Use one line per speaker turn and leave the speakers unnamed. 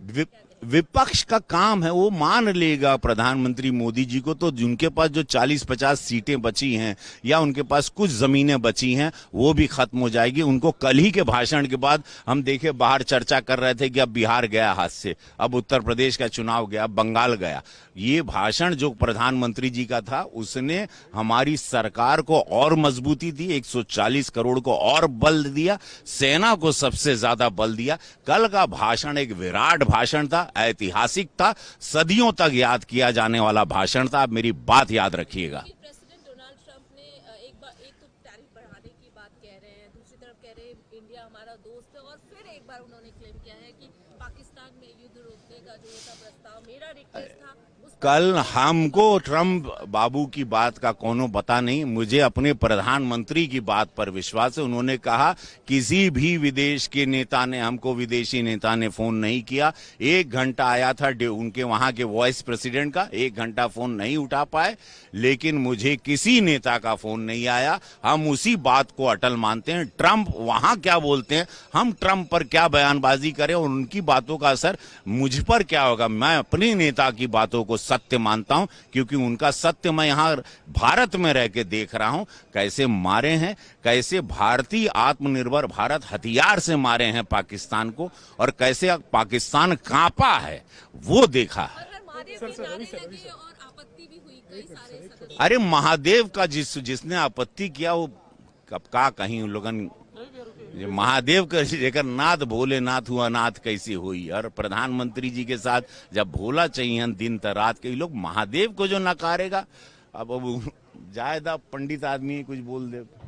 वि- विपक्ष का काम है, वो मान लेगा प्रधानमंत्री मोदी जी को, तो उनके पास जो 40-50 सीटें बची हैं या उनके पास कुछ जमीनें बची हैं वो भी खत्म हो जाएगी। उनको कल ही के भाषण के बाद हम देखे बाहर चर्चा कर रहे थे कि अब बिहार गया हाथ से, अब उत्तर प्रदेश का चुनाव गया, अब बंगाल गया। ये भाषण जो प्रधानमंत्री जी का था उसने हमारी सरकार को और मजबूती दी, 140 करोड़ को और बल दिया, सेना को सबसे ज्यादा बल दिया। कल का भाषण एक विराट भाषण था, ऐतिहासिक था, सदियों तक याद किया जाने वाला भाषण था। आप मेरी बात याद रखिएगा।
प्रेसिडेंट डोनाल्ड ट्रंप ने एक तो टैरिफ बढ़ाने की बात कह रहे हैं, दूसरी तरफ कह रहे हैं इंडिया हमारा दोस्त है, और फिर एक बार उन्होंने क्लेम किया है कि पाकिस्तान में युद्ध रोकने का जो था प्रस्ताव मेरा रिक्वेस्ट था।
कल हमको ट्रम्प बाबू की बात का कोनो पता नहीं, मुझे अपने प्रधानमंत्री की बात पर विश्वास है। उन्होंने कहा किसी भी विदेश के नेता ने, हमको विदेशी नेता ने फोन नहीं किया। 1 घंटा आया था उनके वहां के वाइस प्रेसिडेंट का, 1 घंटा फोन नहीं उठा पाए, लेकिन मुझे किसी नेता का फोन नहीं आया। हम उसी बात को अटल मानते हैं। ट्रम्प वहां क्या बोलते हैं, हम ट्रम्प पर क्या बयानबाजी करें और उनकी बातों का असर मुझ पर क्या होगा। मैं अपने नेता की बातों को सत्य मानता हूं, क्योंकि उनका सत्य मैं यहां भारत में रह के देख रहा हूं, कैसे मारे हैं, कैसे भारतीय आत्मनिर्भर भारत हथियार से मारे हैं पाकिस्तान को, और कैसे पाकिस्तान कांपा है वो देखा है। अरे महादेव का जिसने आपत्ति किया वो कब का कहीं उन लोगन महादेव का जेकर नाथ भोलेनाथ हुआ नाथ कैसी हुई। और प्रधानमंत्री जी के साथ जब भोला चाहिए दिन त रात के लोग महादेव को जो नकारेगा, अब जायदा पंडित आदमी कुछ बोल दे।